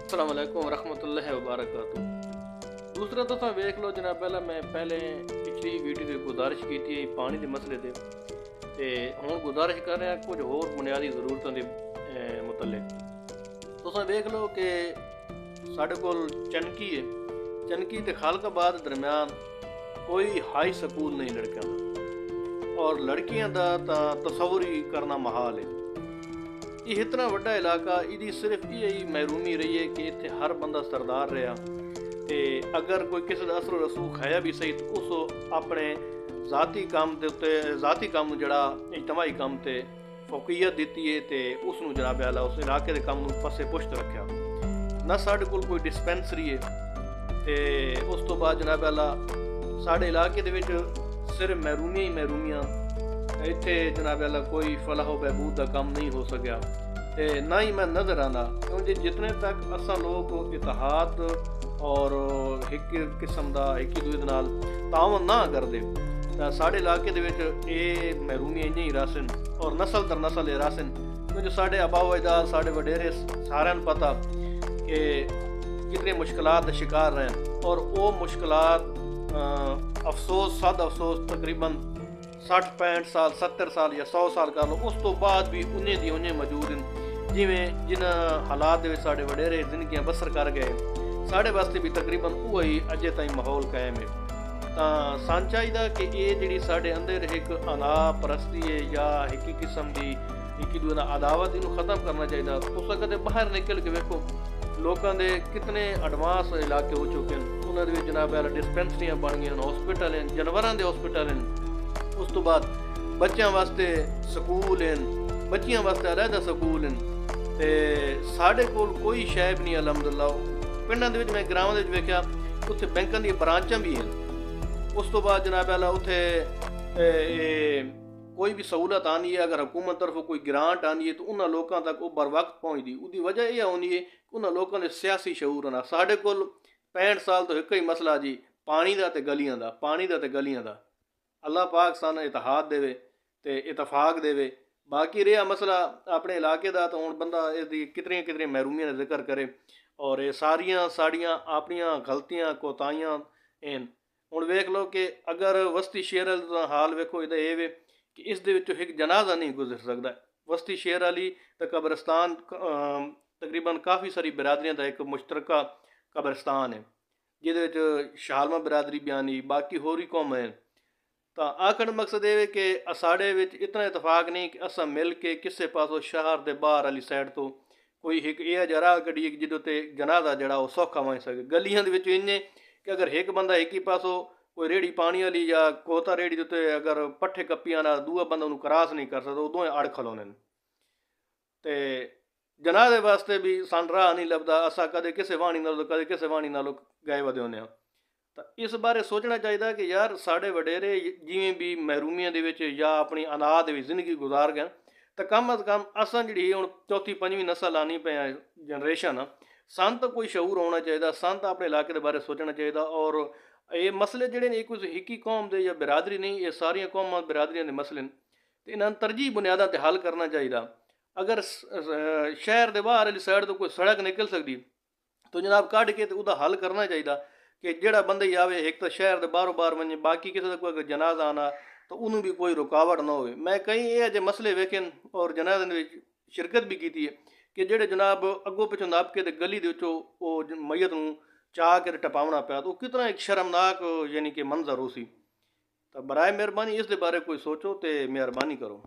अस्सलाम वालेकुम रहमतुल्लाहि व बरकातुहू। दूसरा तुसां वेख लो जनाब, मैं पहले पिछली वीडियो की गुजारिश की थी पानी के मसले से, तो हुण गुजारिश कर रहा कुछ होर बुनियादी जरूरतों के मुतल्लिक। तुसां वेख लो कि साढ़े कोल चनकी है, चनकी ते खालकाबाद दरम्यान कोई हाई स्कूल नहीं लड़कियां दा, और लड़कियां दा तां तसव्वुर ही करना महाल है। ये इतना वड्डा इलाका, इहदी सिर्फ यही महरूमी रही है कि इत्थे हर बंदा सरदार रहा, ते अगर कोई किसी का असर रसूख है भी सही तो उस अपने ज़ाती काम के उत्ते ज़ाती काम जड़ा इजतमाही काम ते फौकियत दी है, तो उसनू जनाब आला उस इलाके के काम पासे पुश्त रखा। ना साढ़े कोल कोई डिस्पेंसरी है, तो उस तो बाद जनाब आला साढ़े इलाके दे विच सिर्फ महरूमियां ही महरूमियां, इत्थे जनाब अल्लाह कोई फलाह बहबूद का काम नहीं हो सकिया, ते ना ही मैं नज़र आना, क्योंकि जितने तक असा लोग इतिहाद और एक किस्म का एक दूसरे नाल तावन ना करते, तो साढ़े इलाके दे विच ये महरूमियां इ'यां ही रासन और नस्ल दर नस्ल ये रासन, क्योंकि साढ़े अबाओ अजदाद साढ़े वडेरे सारे पता कि कितनी मुश्किलात का शिकार रहे, और वो मुश्किलात अफसोस सद अफसोस तकरीबन 60-65 साल 70 साल या 100 साल कर लो, उस तो बाद भी उन्हें दी उन्हें मौजूद हैं। जिमें जिन हालात में साढ़े वडेरे जिंदगियां बसर कर गए, साढ़े वास्ते भी तकरीबन वही अजे ताईं माहौल कायम है। तो सान चाहिए कि ये जी साढ़े अंदर एक अना परस्ती है या एक किस्म की एक दूसरे अदावत, इनू खत्म करना चाहिए। तुस कदे बाहर निकल के वेखो लोगों के कितने एडवांस इलाके हो चुके हैं, उन्होंने जनाब डिस्पेंसरियां बन गई, हॉस्पिटल हैं, जानवरों के हॉस्पिटल हैं, उस तो बाद बच्चों वास्ते स्कूल हैं, बच्चियों वास्ते अलहदा स्कूल हैं, तो साढ़े कोल कोई शै भी नहीं। अलहमदुलिल्लाह पिंडां दे विच मैं ग्रामां दे विच वेख्या उत्थे बैंकां दी ब्रांचां भी हैं। उस तो बाद जनाब अल्लाह उत्थे कोई भी सहूलत आनी है, अगर हुकूमत तरफों कोई ग्रांट आनी है तो उन्होंने लोगों तक वो बर वक्त पहुँचती। उसकी वजह यह होनी है कि उन्होंने लोगों ने सियासी शऊर होना। साढ़े कोल 65 साल तो एक ही मसला जी, पानी का तो गलियां का, पानी का तो गलियां का। अल्लाह पाक सन इतिहाद देवे ते इतफाक देवे। बाकी रहा मसला अपने इलाके का, तो हुण बंदा इसकी कितनी कितनी महरूमियां का जिक्र करे, और ये सारियां साड़ियां अपनियां गलतियां कोताहियां हैं। हुण वेख लो कि अगर वस्ती शेर का हाल वेखो, इहदा ये वे कि इस दे विचों एक जनाजा नहीं गुजर सकता। वस्ती शेर अली तो कब्रस्तान तकरीबन काफ़ी सारी बिरादरियों का एक मुश्तरका कब्रस्तान है, जिहदे शालमा बिरादरी भी आनी, बाकी होर भी कौम है। तो आखिर मकसद ये कि साढ़े विच इतना इतफाक नहीं कि असां मिल के किसी पासों शहर के बाहर वाली साइड तो कोई एक यह जरा कढ़िए जिदों ते जनाजा जड़ा वो सौखा बन सके। गलियां दे विच इन्ने कि अगर एक बंदा एक ही पासों कोई रेहड़ी पानी वाली या कोता रेहड़ी उत्ते अगर पट्ठे कप्पियां ना दूआ बंदा उन्होंने क्रॉस नहीं कर सकता, उदों अड़ खलोने। तो जनाजे वास्ते भी सन राह नहीं लभदा, असा कदे किसी वाणी नालों कदे किसी वाणी नालों गए वधे होने। तो इस बारे सोचना चाहिए कि यार साढ़े वडेरे जिमें भी महरूमियां दे विच या अपनी अनाथ भी जिंदगी गुजार गए, तो कम अज़ कम असां जी हुण चौथी पंजवीं नस्ल आनी पे जनरेशन, सन तो कोई शऊर होना चाहिए, सन तो अपने इलाके के बारे सोचना चाहिए। और ये मसले जोड़े ने कुछ एक ही कौम के या बिरादरी नहीं, ये सारिया कौमां बिरादरियों के मसले हैं, तो इन्होंने तरजीह बुनियादा पर हल करना चाहिए। अगर शहर के बाहर वाली साइड तो कोई सड़क निकल सकती, तो जनाब कढ़ के तो उसका हल करना चाहिए कि जोड़ा बंदा ही आवे एक तो शहर के बाहरों बाहर वजे, बाकी किसी का कोई अगर जनाजा आना तो उन्होंने भी कोई रुकावट ना हो। मैं कई ये जे मसले वेखे और जनाजे में शिरकत भी की है कि जोड़े जनाब अगों पिछों नाप के गली वो मैयत नूं चाह के टपावना पाया, तो कितना एक शर्मनाक यानी कि मंजर हो सी। तो बराए मेहरबानी इस दे बारे कोई सोचो तो मेहरबानी करो।